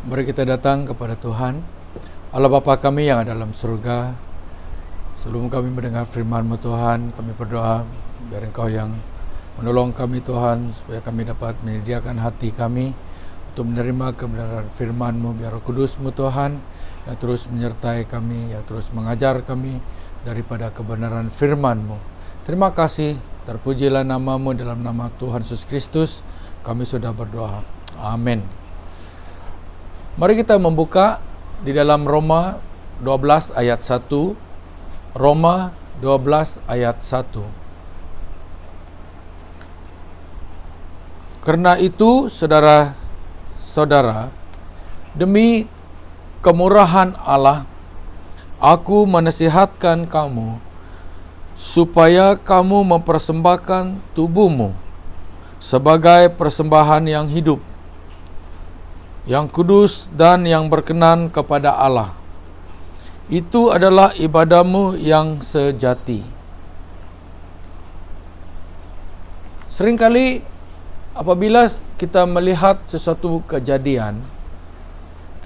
Mari kita datang kepada Tuhan, Allah Bapa kami yang ada dalam surga. Sebelum kami mendengar firman-Mu Tuhan, kami berdoa biar Engkau yang menolong kami Tuhan, supaya kami dapat menyediakan hati kami untuk menerima kebenaran firman-Mu. Biar Roh Kudus-Mu Tuhan yang terus menyertai kami, yang terus mengajar kami daripada kebenaran firman-Mu. Terima kasih, terpujilah nama-Mu. Dalam nama Tuhan Yesus Kristus kami sudah berdoa, amin. Mari kita membuka di dalam Roma 12 ayat 1. Roma 12 ayat 1. Karena itu, saudara-saudara, demi kemurahan Allah, aku menasihatkan kamu supaya kamu mempersembahkan tubuhmu sebagai persembahan yang hidup, yang kudus dan yang berkenan kepada Allah. Itu adalah ibadahmu yang sejati. Seringkali apabila kita melihat sesuatu kejadian,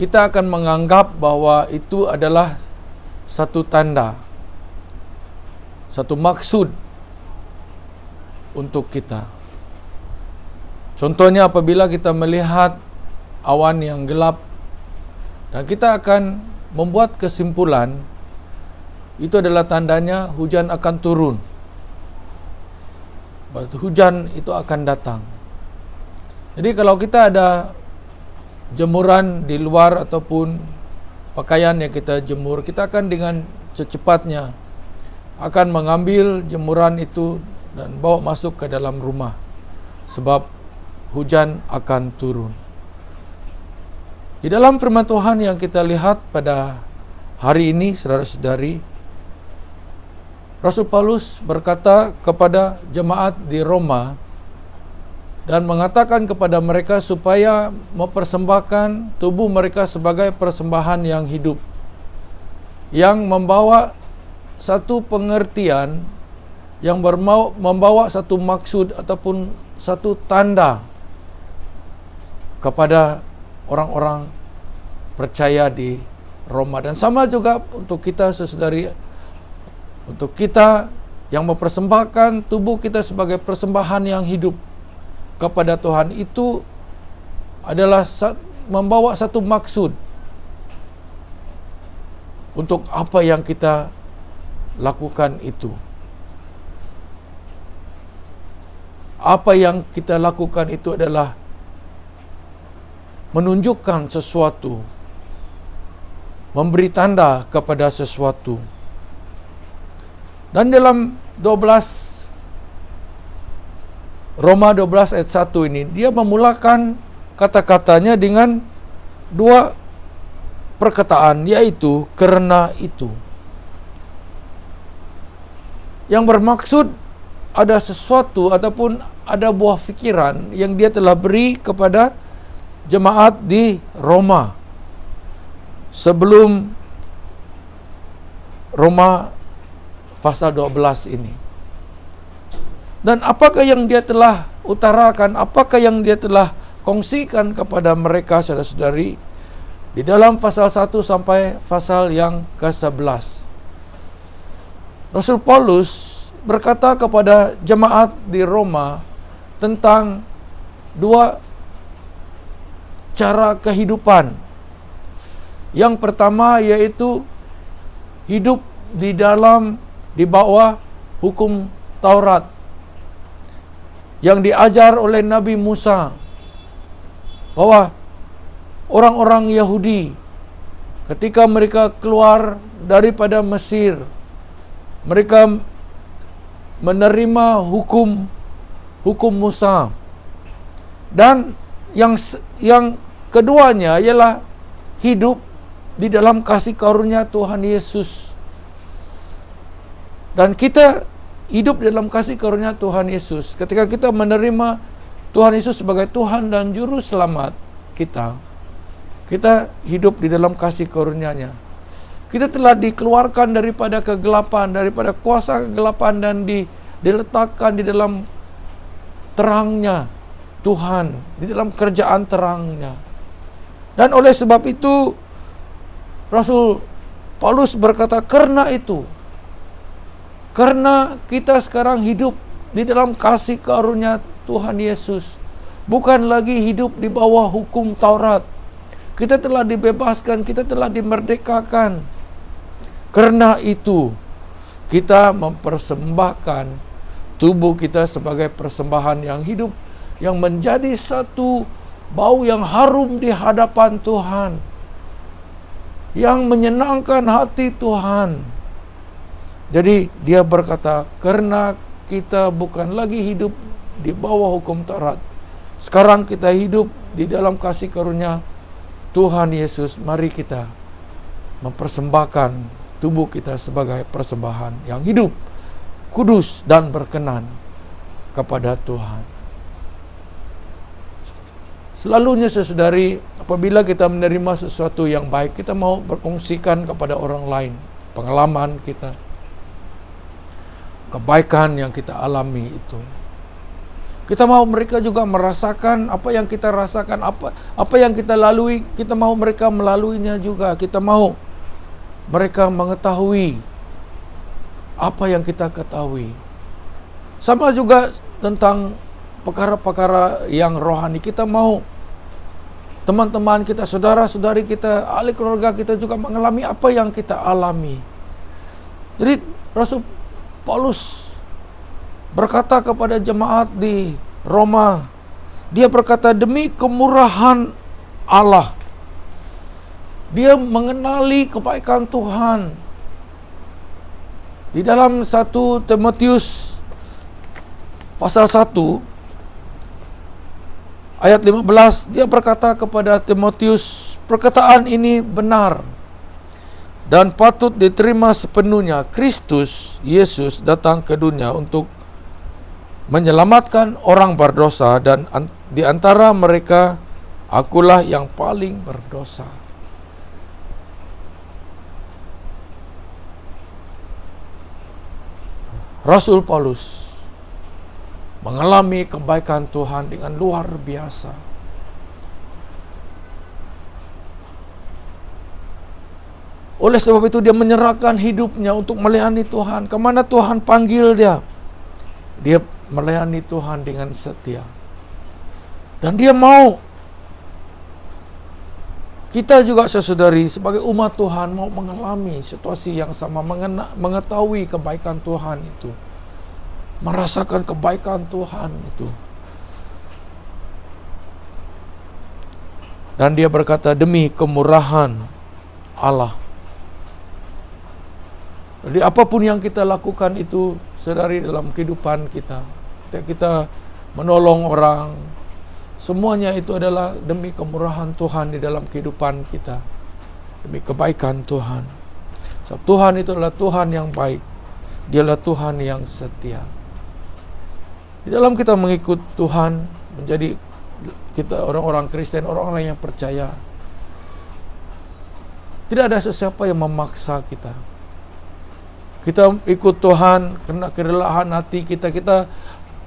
kita akan menganggap bahwa itu adalah satu tanda, satu maksud untuk kita. Contohnya apabila kita melihat awan yang gelap, dan kita akan membuat kesimpulan itu adalah tandanya hujan akan turun, hujan itu akan datang. Jadi kalau kita ada jemuran di luar ataupun pakaian yang kita jemur, kita akan dengan secepatnya akan mengambil jemuran itu dan bawa masuk ke dalam rumah, sebab hujan akan turun. Di dalam firman Tuhan yang kita lihat pada hari ini, saudara-saudari, Rasul Paulus berkata kepada jemaat di Roma dan mengatakan kepada mereka supaya mempersembahkan tubuh mereka sebagai persembahan yang hidup, yang membawa satu pengertian, yang membawa satu maksud ataupun satu tanda kepada orang-orang percaya di Roma. Dan sama juga untuk kita, saudari, untuk kita yang mempersembahkan tubuh kita sebagai persembahan yang hidup kepada Tuhan, itu adalah membawa satu maksud untuk apa yang kita lakukan itu. Apa yang kita lakukan itu adalah menunjukkan sesuatu, memberi tanda kepada sesuatu. Dan dalam Roma 12 ayat 1 ini, dia memulakan kata-katanya dengan dua perkataan, yaitu karena itu. Yang bermaksud ada sesuatu ataupun ada buah pikiran yang dia telah beri kepada jemaat di Roma sebelum Roma pasal 12 ini. Dan apakah yang dia telah utarakan, apakah yang dia telah kongsikan kepada mereka, saudara-saudari, di dalam pasal 1 sampai pasal yang ke-11. Rasul Paulus berkata kepada jemaat di Roma tentang dua cara kehidupan. Yang pertama yaitu hidup di bawah hukum Taurat yang diajar oleh Nabi Musa, bahwa orang-orang Yahudi ketika mereka keluar daripada Mesir, mereka menerima hukum Musa. Dan yang keduanya ialah hidup di dalam kasih karunia Tuhan Yesus. Dan kita hidup di dalam kasih karunia Tuhan Yesus ketika kita menerima Tuhan Yesus sebagai Tuhan dan Juru Selamat kita. Kita hidup di dalam kasih karunia-Nya. Kita telah dikeluarkan daripada kegelapan, daripada kuasa kegelapan, dan diletakkan di dalam terangnya Tuhan, di dalam kerjaan terangnya. Dan oleh sebab itu Rasul Paulus berkata, karena kita sekarang hidup di dalam kasih karunia Tuhan Yesus, bukan lagi hidup di bawah hukum Taurat. Kita telah dibebaskan, kita telah dimerdekakan. Karena itu kita mempersembahkan tubuh kita sebagai persembahan yang hidup, yang menjadi satu bau yang harum di hadapan Tuhan, yang menyenangkan hati Tuhan. Jadi dia berkata, karena kita bukan lagi hidup di bawah hukum Taurat, sekarang kita hidup di dalam kasih karunia Tuhan Yesus. Mari kita mempersembahkan tubuh kita sebagai persembahan yang hidup, kudus, dan berkenan kepada Tuhan. Selalunya saudari, apabila kita menerima sesuatu yang baik, kita mau berkongsikan kepada orang lain pengalaman kita, kebaikan yang kita alami itu. Kita mau mereka juga merasakan apa yang kita rasakan, apa yang kita lalui. Kita mau mereka melaluinya juga. Kita mau mereka mengetahui apa yang kita ketahui. Sama juga tentang perkara-perkara yang rohani. Kita mau teman-teman kita, saudara-saudari kita, ahli keluarga kita juga mengalami apa yang kita alami. Jadi Rasul Paulus berkata kepada jemaat di Roma, dia berkata, demi kemurahan Allah, dia mengenali kebaikan Tuhan. Di dalam 1 Timotius pasal 1 ayat 15, dia berkata kepada Timotius, perkataan ini benar dan patut diterima sepenuhnya. Kristus Yesus datang ke dunia untuk menyelamatkan orang berdosa, dan di antara mereka akulah yang paling berdosa. Rasul Paulus mengalami kebaikan Tuhan dengan luar biasa. Oleh sebab itu dia menyerahkan hidupnya untuk melayani Tuhan. Kemana Tuhan panggil dia, dia melayani Tuhan dengan setia. Dan dia mau kita juga saudari sebagai umat Tuhan mau mengalami situasi yang sama, mengetahui kebaikan Tuhan itu, merasakan kebaikan Tuhan itu. Dan dia berkata, demi kemurahan Allah. Jadi apapun yang kita lakukan itu, saudari, dalam kehidupan kita, kita menolong orang, semuanya itu adalah demi kemurahan Tuhan di dalam kehidupan kita, demi kebaikan Tuhan. Sebab Tuhan itu adalah Tuhan yang baik, Dialah Tuhan yang setia. Di dalam kita mengikut Tuhan, menjadi kita orang-orang Kristen, orang-orang yang percaya, tidak ada sesiapa yang memaksa kita. Kita ikut Tuhan karena kerelaan hati kita. Kita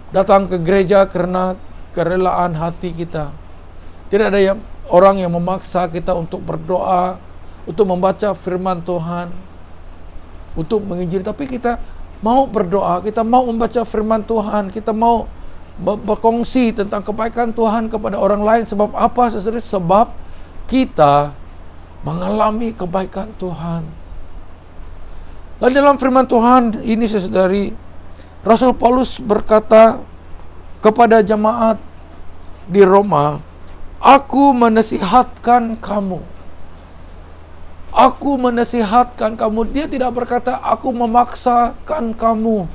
datang ke gereja karena kerelaan hati kita. Tidak ada orang yang memaksa kita untuk berdoa, untuk membaca firman Tuhan, untuk menginjil. Tapi kita mau berdoa, kita mau membaca firman Tuhan, kita mau berkongsi tentang kebaikan Tuhan kepada orang lain. Sebab apa, saudara? Sebab kita mengalami kebaikan Tuhan. Dan dalam firman Tuhan ini, saudari, Rasul Paulus berkata kepada jemaat di Roma, aku menasihatkan kamu. Aku menasihatkan kamu. Dia tidak berkata aku memaksakan kamu.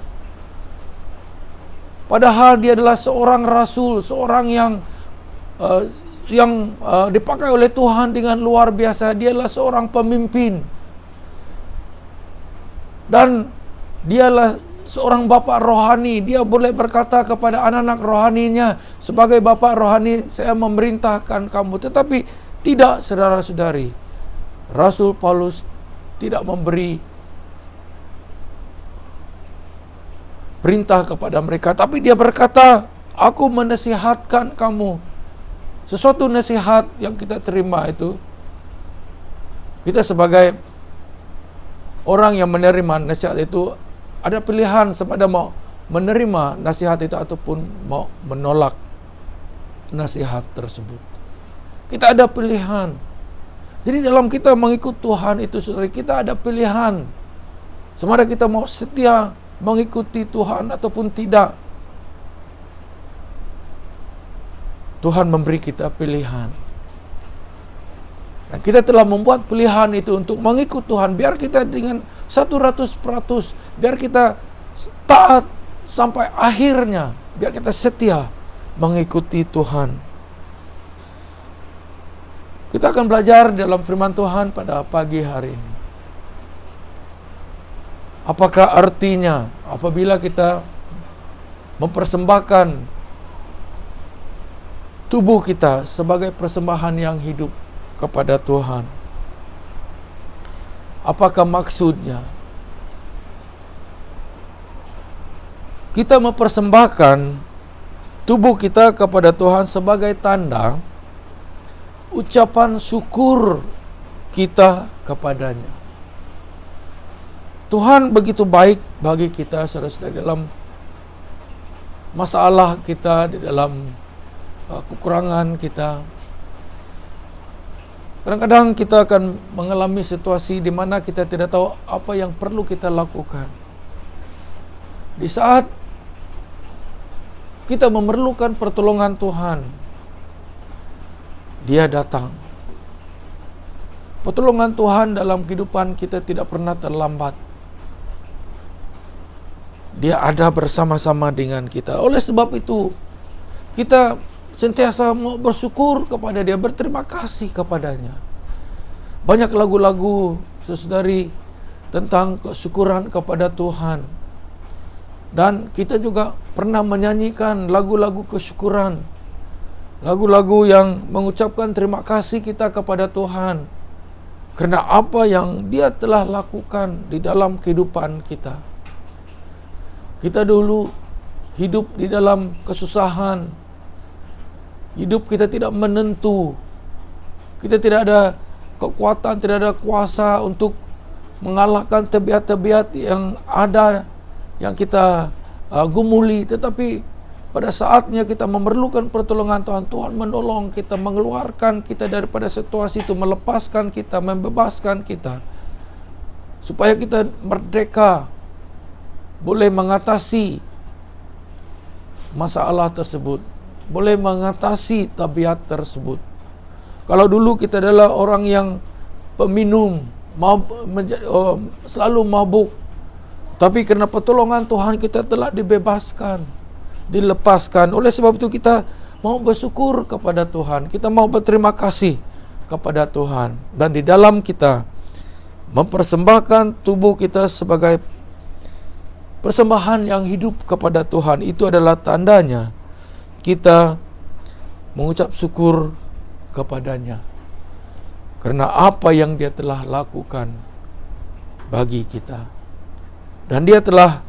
Padahal dia adalah seorang rasul, seorang yang dipakai oleh Tuhan dengan luar biasa. Dia adalah seorang pemimpin. Dan dialah seorang bapak rohani. Dia boleh berkata kepada anak-anak rohaninya, sebagai bapak rohani saya memerintahkan kamu. Tetapi tidak, saudara-saudari, Rasul Paulus tidak memberi perintah kepada mereka, tapi dia berkata, aku menasihatkan kamu. sesuatu nasihat yang kita terima itu, kita sebagai orang yang menerima nasihat itu ada pilihan sama ada mau menerima nasihat itu ataupun mau menolak nasihat tersebut. Kita ada pilihan. Jadi dalam kita mengikut Tuhan itu, saudara, kita ada pilihan. Sama ada kita mau setia mengikuti Tuhan ataupun tidak. Tuhan memberi kita pilihan. Nah, kita telah membuat pilihan itu untuk mengikut Tuhan. Biar kita dengan 100%, biar kita taat sampai akhirnya. Biar kita setia mengikuti Tuhan. Kita akan belajar dalam firman Tuhan pada pagi hari ini. Apakah artinya apabila kita mempersembahkan tubuh kita sebagai persembahan yang hidup kepada Tuhan? Apakah maksudnya kita mempersembahkan tubuh kita kepada Tuhan sebagai tanda ucapan syukur kita kepadanya? Tuhan begitu baik bagi kita, saudara-saudara, dalam masalah kita, di dalam kekurangan kita. Kadang-kadang kita akan mengalami situasi di mana kita tidak tahu apa yang perlu kita lakukan. Di saat kita memerlukan pertolongan Tuhan, Dia datang. Pertolongan Tuhan dalam kehidupan kita tidak pernah terlambat. Dia ada bersama-sama dengan kita. Oleh sebab itu, kita sentiasa mau bersyukur kepada Dia, berterima kasih kepadanya. Banyak lagu-lagu, saudari, tentang kesyukuran kepada Tuhan. Dan kita juga pernah menyanyikan lagu-lagu kesyukuran. Lagu-lagu yang mengucapkan terima kasih kita kepada Tuhan karena apa yang Dia telah lakukan di dalam kehidupan kita. Kita dulu hidup di dalam kesusahan. Hidup kita tidak menentu. Kita tidak ada kekuatan, tidak ada kuasa untuk mengalahkan tabiat-tabiat yang ada, yang kita gumuli. Tetapi pada saatnya kita memerlukan pertolongan Tuhan, Tuhan menolong kita, mengeluarkan kita daripada situasi itu, melepaskan kita, membebaskan kita, supaya kita merdeka, boleh mengatasi masalah tersebut, boleh mengatasi tabiat tersebut. Kalau dulu kita adalah orang yang peminum, selalu mabuk, tapi karena pertolongan Tuhan kita telah dibebaskan, dilepaskan. Oleh sebab itu kita mau bersyukur kepada Tuhan, kita mau berterima kasih kepada Tuhan. Dan di dalam kita mempersembahkan tubuh kita sebagai persembahan yang hidup kepada Tuhan, itu adalah tandanya kita mengucap syukur kepadanya karena apa yang Dia telah lakukan bagi kita. Dan Dia telah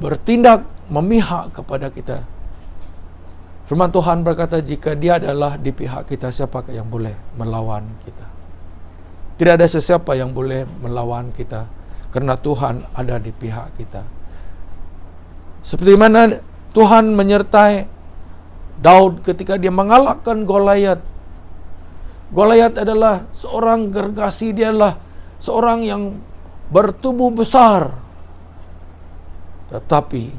bertindak memihak kepada kita. Firman Tuhan berkata, jika Dia adalah di pihak kita, siapakah yang boleh melawan kita? Tidak ada sesiapa yang boleh melawan kita, karena Tuhan ada di pihak kita. Seperti mana Tuhan menyertai Daud ketika dia mengalahkan Goliat. Goliat adalah seorang gergasi, dia adalah seorang yang bertubuh besar. Tetapi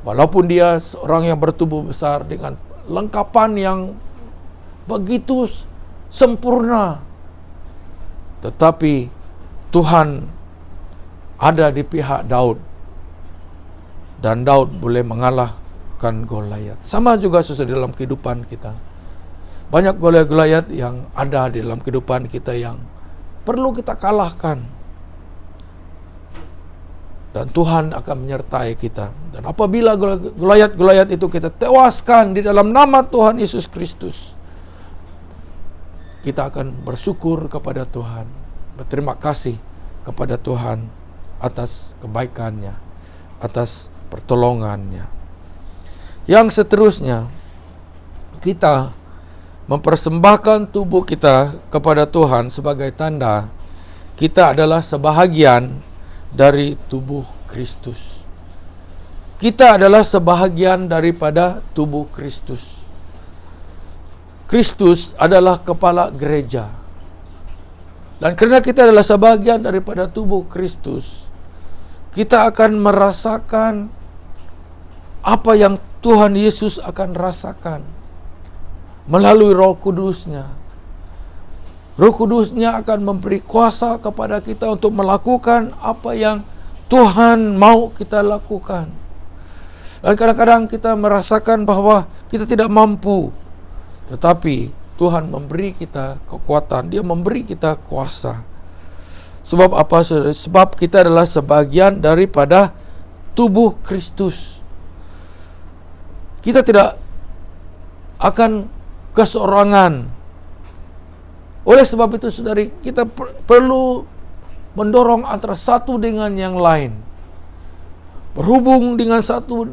walaupun dia seorang yang bertubuh besar dengan lengkapan yang begitu sempurna, tetapi Tuhan ada di pihak Daud, dan Daud boleh mengalahkan Goliat. Sama juga sesuai dalam kehidupan kita. Banyak Goliat yang ada di dalam kehidupan kita yang perlu kita kalahkan. Dan Tuhan akan menyertai kita. Dan apabila Goliat itu kita tewaskan di dalam nama Tuhan Yesus Kristus, kita akan bersyukur kepada Tuhan, berterima kasih kepada Tuhan atas kebaikannya, atas pertolongannya. Yang seterusnya, kita mempersembahkan tubuh kita kepada Tuhan sebagai tanda kita adalah sebahagian dari tubuh Kristus. Kita adalah sebahagian daripada tubuh Kristus. Kristus adalah kepala gereja. Dan karena kita adalah sebahagian daripada tubuh Kristus, kita akan merasakan apa yang Tuhan Yesus akan rasakan melalui Roh Kudus-Nya. Roh Kudus-Nya akan memberi kuasa kepada kita untuk melakukan apa yang Tuhan mau kita lakukan. Dan kadang-kadang kita merasakan bahwa kita tidak mampu, tetapi Tuhan memberi kita kekuatan, Dia memberi kita kuasa. Sebab apa? Sebab kita adalah sebagian daripada tubuh Kristus. Kita tidak akan keseorangan. Oleh sebab itu, saudari, kita perlu mendorong antara satu dengan yang lain, berhubung dengan satu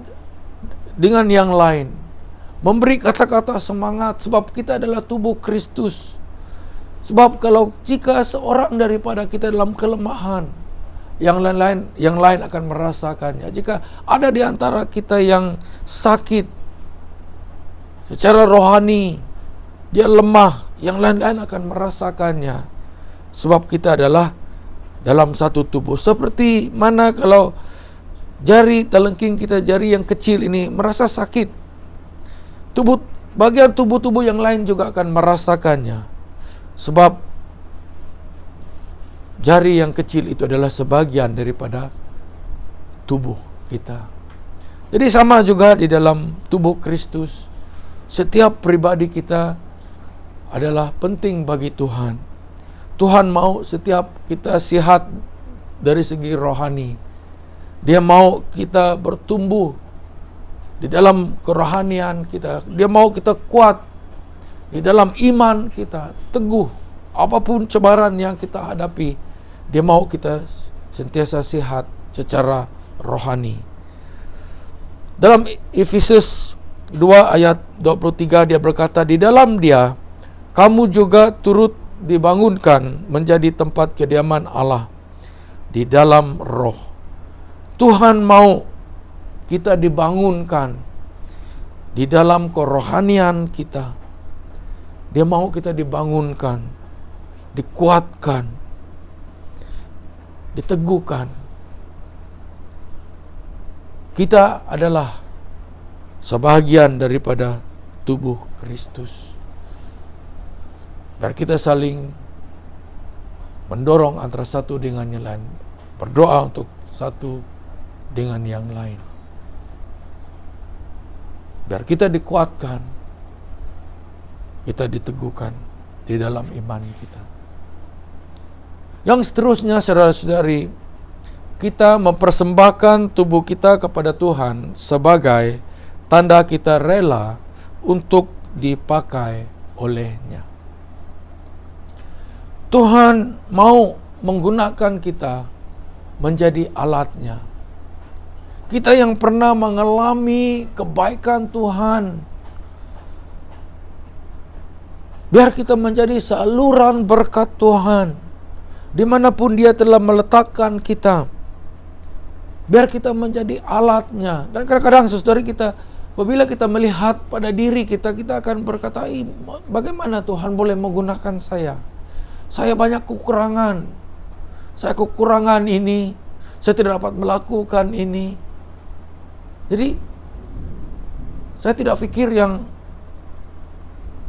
dengan yang lain, memberi kata-kata semangat, sebab kita adalah tubuh Kristus. Sebab jika seorang daripada kita dalam kelemahan, yang lain akan merasakannya. Jika ada di antara kita yang sakit secara rohani, dia lemah, yang lain-lain akan merasakannya. Sebab kita adalah dalam satu tubuh. Seperti mana kalau jari telengking kita, jari yang kecil ini merasa sakit, bagian tubuh-tubuh yang lain juga akan merasakannya. Sebab jari yang kecil itu adalah sebagian daripada tubuh kita. Jadi sama juga di dalam tubuh Kristus. Setiap pribadi kita adalah penting bagi Tuhan. Tuhan mau setiap kita sihat dari segi rohani. Dia mau kita bertumbuh di dalam kerohanian kita. Dia mau kita kuat di dalam iman kita, teguh. Apapun cobaan yang kita hadapi, Dia mau kita sentiasa sehat secara rohani. Dalam Efesus 2 ayat 23 dia berkata, di dalam Dia kamu juga turut dibangunkan menjadi tempat kediaman Allah di dalam Roh. Tuhan mau kita dibangunkan di dalam kerohanian kita. Dia mau kita dibangunkan, dikuatkan, diteguhkan. Kita adalah sebahagian daripada tubuh Kristus. Dan kita saling mendorong antara satu dengan yang lain, berdoa untuk satu dengan yang lain, biar kita dikuatkan, kita diteguhkan di dalam iman kita. Yang seterusnya, saudara-saudari, kita mempersembahkan tubuh kita kepada Tuhan sebagai tanda kita rela untuk dipakai oleh-Nya. Tuhan mau menggunakan kita menjadi alat-Nya. Kita yang pernah mengalami kebaikan Tuhan, biar kita menjadi saluran berkat Tuhan dimanapun Dia telah meletakkan kita. Biar kita menjadi alat-Nya. Dan kadang-kadang, saudari, kita apabila kita melihat pada diri kita, kita akan berkata, bagaimana Tuhan boleh menggunakan saya? Saya banyak kekurangan. Saya kekurangan ini. Saya tidak dapat melakukan ini. Jadi, saya tidak pikir yang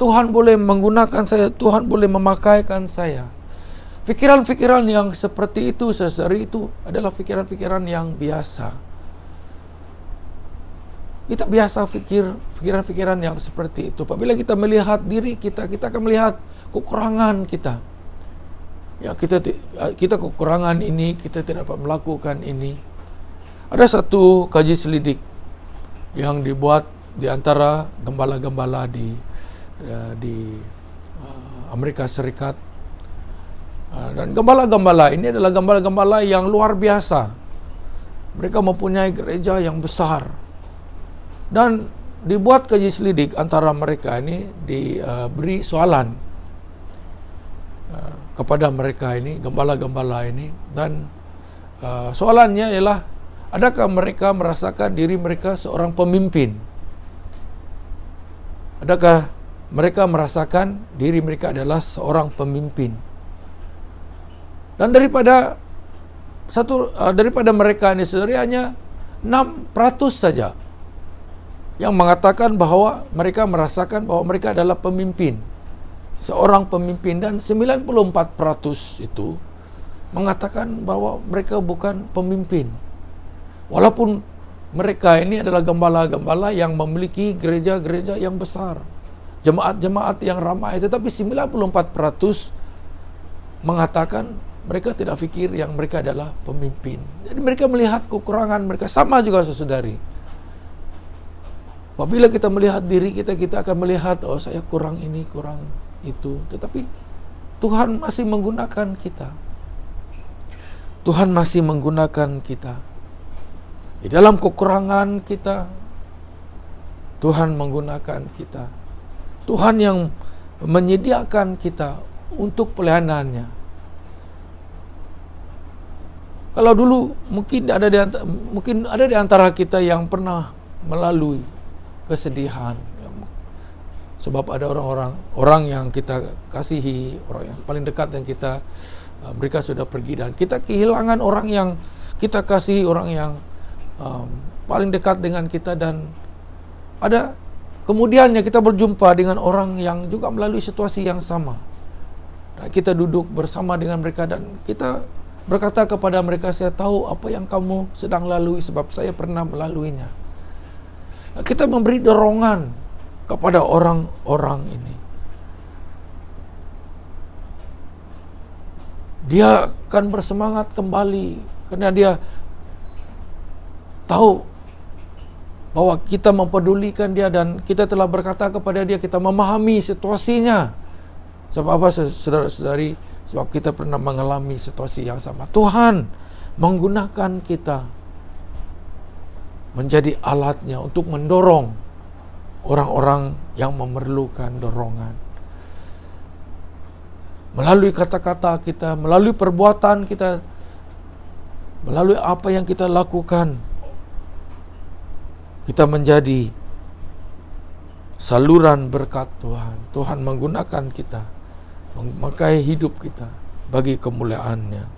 Tuhan boleh menggunakan saya, Tuhan boleh memakaikan saya. Pikiran-pikiran yang seperti itu, saudari, itu adalah pikiran-pikiran yang biasa. Kita biasa pikir pikiran-pikiran yang seperti itu. Apabila kita melihat diri kita, kita akan melihat kekurangan kita. Ya, kita kekurangan ini, kita tidak dapat melakukan ini. Ada satu kaji selidik yang dibuat di antara gembala-gembala di Amerika Serikat. Dan gembala-gembala ini adalah gembala-gembala yang luar biasa. Mereka mempunyai gereja yang besar. Dan dibuat kaji selidik antara mereka ini, diberi soalan kepada mereka ini, gembala-gembala ini, dan soalannya ialah, adakah mereka merasakan diri mereka seorang pemimpin? Adakah mereka merasakan diri mereka adalah seorang pemimpin? Dan daripada mereka ini sendiri hanya 6% saja yang mengatakan bahwa mereka merasakan bahwa mereka adalah pemimpin, seorang pemimpin, dan 94% itu mengatakan bahwa mereka bukan pemimpin. Walaupun mereka ini adalah gembala-gembala yang memiliki gereja-gereja yang besar, jemaat-jemaat yang ramai, tetapi 94% mengatakan mereka tidak fikir yang mereka adalah pemimpin. Jadi mereka melihat kekurangan mereka. Sama juga saudari. Apabila kita melihat diri kita, kita akan melihat, oh saya kurang ini, kurang itu. Tetapi Tuhan masih menggunakan kita. Tuhan masih menggunakan kita. Di dalam kekurangan kita, Tuhan menggunakan kita. Tuhan yang menyediakan kita untuk pelayanannya. Kalau dulu mungkin ada di antara kita yang pernah melalui kesedihan, sebab ada orang yang kita kasihi, orang yang paling dekat dengan kita, mereka sudah pergi dan kita kehilangan orang yang kita kasihi, orang yang paling dekat dengan kita, dan ada kemudiannya kita berjumpa dengan orang yang juga melalui situasi yang sama. Dan kita duduk bersama dengan mereka dan kita berkata kepada mereka, saya tahu apa yang kamu sedang lalui sebab saya pernah melaluinya. Kita memberi dorongan kepada orang-orang ini. Dia akan bersemangat kembali karena dia tahu bahwa kita mempedulikan dia dan kita telah berkata kepada dia, kita memahami situasinya. Sebab apa, saudara-saudari? Sebab kita pernah mengalami situasi yang sama. Tuhan menggunakan kita menjadi alatnya untuk mendorong orang-orang yang memerlukan dorongan. Melalui kata-kata kita, melalui perbuatan kita, melalui apa yang kita lakukan, kita menjadi saluran berkat Tuhan. Tuhan menggunakan kita, memakai hidup kita bagi kemuliaan-Nya.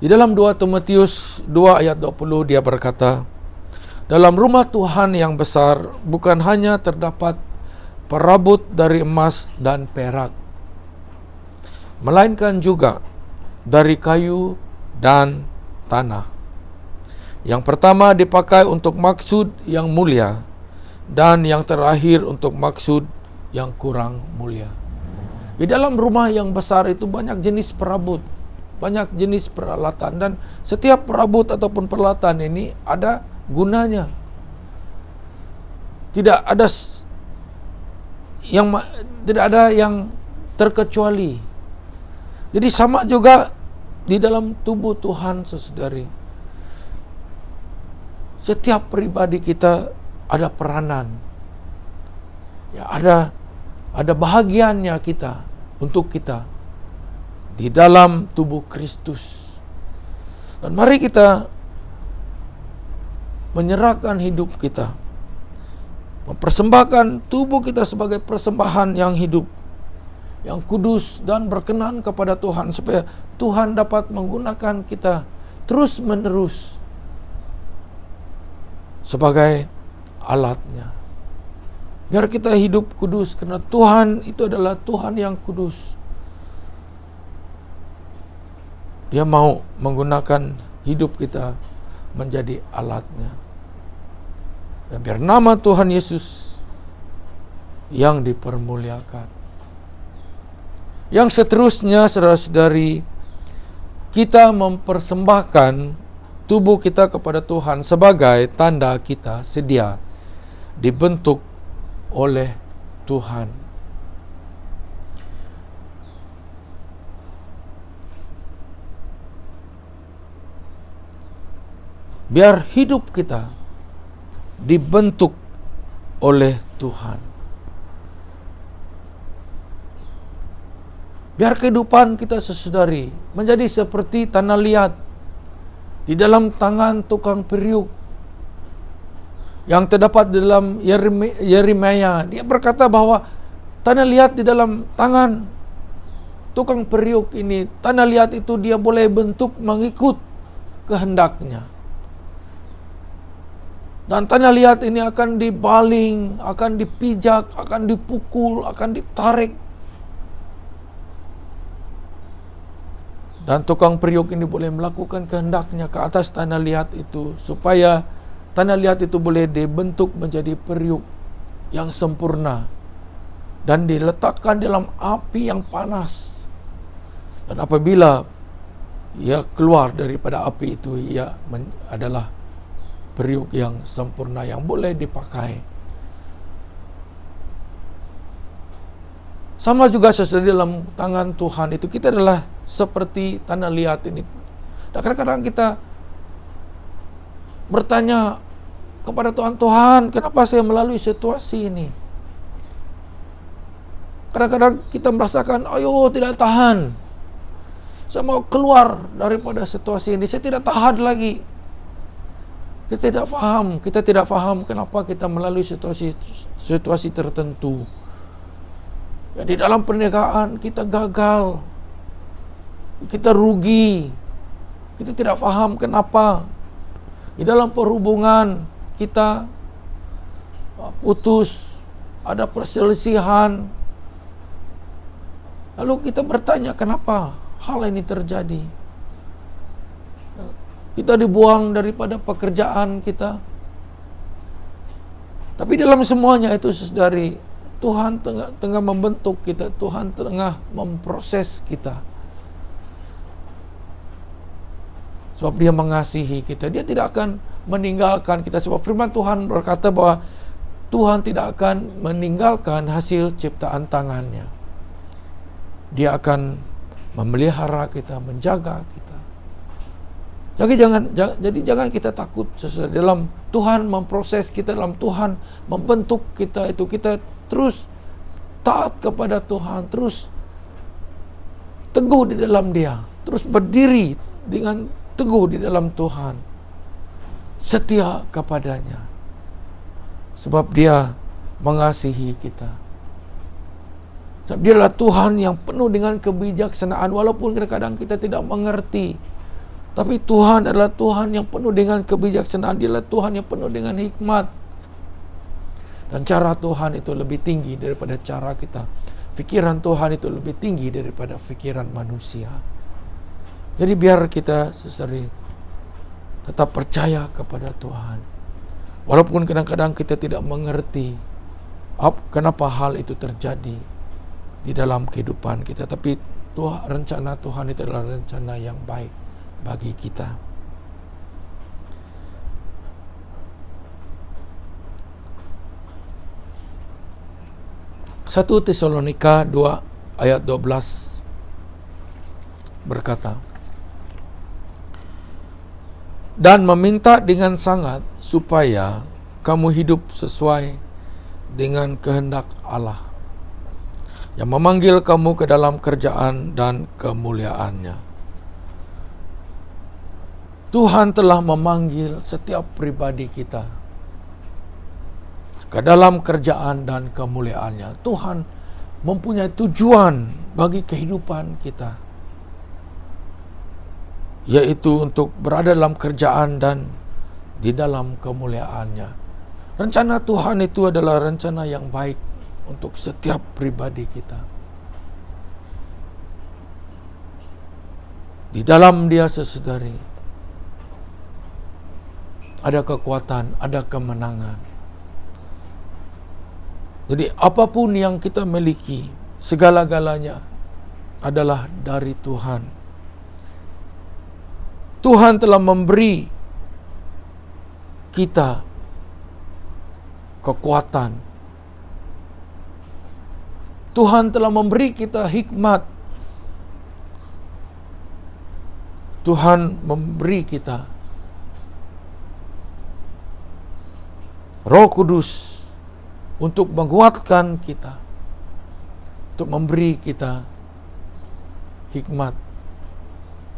Di dalam 2 Timotius 2 ayat 20 dia berkata, dalam rumah Tuhan yang besar bukan hanya terdapat perabot dari emas dan perak, melainkan juga dari kayu dan tanah. Yang pertama dipakai untuk maksud yang mulia, dan yang terakhir untuk maksud yang kurang mulia. Di dalam rumah yang besar itu banyak jenis perabot, banyak jenis peralatan, dan setiap perabot ataupun peralatan ini ada gunanya. Tidak ada yang terkecuali. Jadi sama juga di dalam tubuh Tuhan, saudari. Setiap pribadi kita ada peranan. Ya, ada bahagiannya kita untuk kita di dalam tubuh Kristus. Dan mari kita menyerahkan hidup kita, mempersembahkan tubuh kita sebagai persembahan yang hidup, yang kudus dan berkenan kepada Tuhan, supaya Tuhan dapat menggunakan kita terus menerus sebagai alatnya. Biar kita hidup kudus, karena Tuhan itu adalah Tuhan yang kudus. Dia mau menggunakan hidup kita menjadi alatnya. Dan biar nama Tuhan Yesus yang dipermuliakan. Yang seterusnya, saudara-saudari, kita mempersembahkan tubuh kita kepada Tuhan sebagai tanda kita sedia dibentuk oleh Tuhan. Biar hidup kita dibentuk oleh Tuhan. Biar kehidupan kita saudari menjadi seperti tanah liat di dalam tangan tukang periuk yang terdapat di dalam Yeremia. Dia berkata bahwa tanah liat di dalam tangan tukang periuk ini, tanah liat itu dia boleh bentuk mengikut kehendaknya. Dan tanah liat ini akan dibaling, akan dipijak, akan dipukul, akan ditarik. Dan tukang periuk ini boleh melakukan kehendaknya ke atas tanah liat itu, supaya tanah liat itu boleh dibentuk menjadi periuk yang sempurna dan diletakkan dalam api yang panas. Dan apabila ia keluar daripada api itu, ia adalah periuk yang sempurna yang boleh dipakai. Sama juga sesuai dalam tangan Tuhan itu, kita adalah seperti tanah liat ini. Dan kadang-kadang kita bertanya kepada Tuhan, Tuhan, kenapa saya melalui situasi ini? Kadang-kadang kita merasakan, ayo tidak tahan. Saya mau keluar daripada situasi ini, saya tidak tahan lagi. Kita tidak faham kenapa kita melalui situasi tertentu. Ya, di dalam perniagaan kita gagal, kita rugi, kita tidak faham kenapa. Di dalam perhubungan kita putus, ada perselisihan. Lalu kita bertanya, kenapa hal ini terjadi? Kita dibuang daripada pekerjaan kita. Tapi dalam semuanya itu saudari, Tuhan tengah membentuk kita, Tuhan tengah memproses kita. Sebab Dia mengasihi kita, Dia tidak akan meninggalkan kita. Sebab firman Tuhan berkata bahwa Tuhan tidak akan meninggalkan hasil ciptaan tangannya. Dia akan memelihara kita, menjaga kita. Jadi jangan kita takut sesuai dalam Tuhan memproses kita, dalam Tuhan membentuk kita itu, kita terus taat kepada Tuhan, terus teguh di dalam Dia, terus berdiri dengan teguh di dalam Tuhan, setia kepadanya, sebab Dia mengasihi kita. Sebab Dialah Tuhan yang penuh dengan kebijaksanaan, walaupun kadang-kadang kita tidak mengerti. Tapi Tuhan adalah Tuhan yang penuh dengan kebijaksanaan. Dialah Tuhan yang penuh dengan hikmat. Dan cara Tuhan itu lebih tinggi daripada cara kita. Fikiran Tuhan itu lebih tinggi daripada fikiran manusia. Jadi biar kita saudari tetap percaya kepada Tuhan. Walaupun kadang-kadang kita tidak mengerti kenapa hal itu terjadi di dalam kehidupan kita. Tapi rencana Tuhan itu adalah rencana yang baik bagi kita. 1 Tesalonika 2 ayat 12 berkata, dan meminta dengan sangat supaya kamu hidup sesuai dengan kehendak Allah yang memanggil kamu ke dalam kerjaan dan kemuliaannya. Tuhan telah memanggil setiap pribadi kita ke dalam kerjaan dan kemuliaannya. Tuhan mempunyai tujuan bagi kehidupan kita, yaitu untuk berada dalam kerjaan dan di dalam kemuliaannya. Rencana Tuhan itu adalah rencana yang baik untuk setiap pribadi kita. Di dalam Dia sesaudari ada kekuatan, ada kemenangan. Jadi apapun yang kita miliki, segala-galanya adalah dari Tuhan. Tuhan telah memberi kita kekuatan. Tuhan telah memberi kita hikmat. Tuhan memberi kita Roh Kudus untuk menguatkan kita, untuk memberi kita hikmat,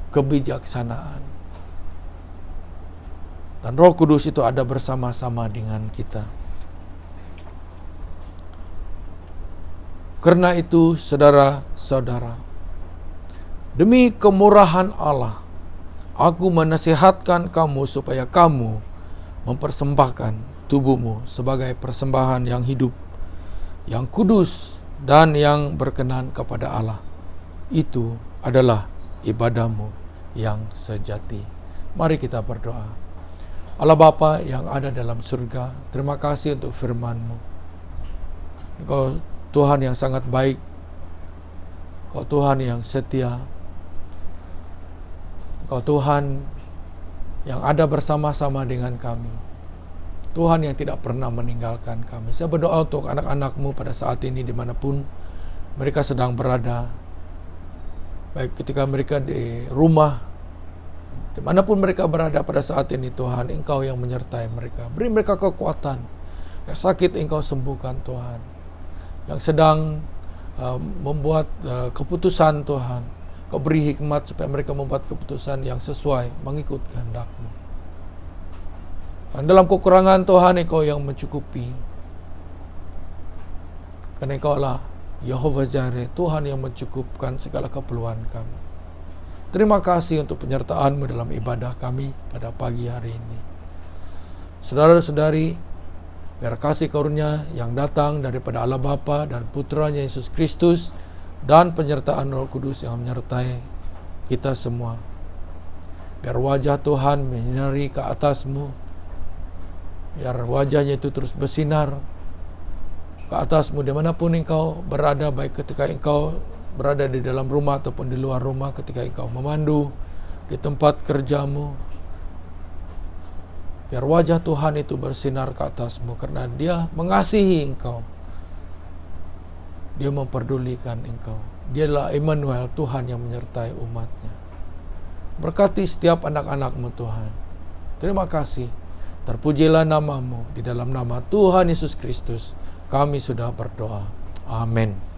kebijaksanaan. Dan Roh Kudus itu ada bersama-sama dengan kita. Karena itu, saudara-saudara, demi kemurahan Allah, aku menasihatkan kamu supaya kamu mempersembahkan tubuhmu sebagai persembahan yang hidup, yang kudus, dan yang berkenan kepada Allah. Itu adalah ibadahmu yang sejati. Mari kita berdoa. Allah Bapa yang ada dalam surga, terima kasih untuk firman-Mu. Engkau Tuhan yang sangat baik, Engkau Tuhan yang setia, Engkau Tuhan yang ada bersama-sama dengan kami, Tuhan yang tidak pernah meninggalkan kami. Saya berdoa untuk anak-anak-Mu pada saat ini dimanapun mereka sedang berada, baik ketika mereka di rumah, dimanapun mereka berada pada saat ini. Tuhan, Engkau yang menyertai mereka, beri mereka kekuatan. Yang sakit Engkau sembuhkan Tuhan, yang sedang membuat keputusan Tuhan, Kau beri hikmat supaya mereka membuat keputusan yang sesuai mengikut kehendak-Mu. Dan dalam kekurangan Tuhan, Engkau yang mencukupi, karena Engkau lah Yehova Jireh, Tuhan yang mencukupkan segala keperluan kami. Terima kasih untuk penyertaan-Mu dalam ibadah kami pada pagi hari ini. Saudara-saudari, biar kasih karunia yang datang daripada Allah Bapa dan Putranya Yesus Kristus dan penyertaan Roh Kudus yang menyertai kita semua. Biar wajah Tuhan menyinari ke atasmu, biar wajahnya itu terus bersinar ke atasmu dimanapun engkau berada, baik ketika engkau berada di dalam rumah ataupun di luar rumah, ketika engkau memandu di tempat kerjamu. Biar wajah Tuhan itu bersinar ke atasmu, karena Dia mengasihi engkau, Dia memperdulikan engkau. Dia adalah Immanuel, Tuhan yang menyertai umat-Nya. Berkati setiap anak-anak-Mu Tuhan. Terima kasih. Terpujilah nama-Mu. Di dalam nama Tuhan Yesus Kristus kami sudah berdoa. Amin.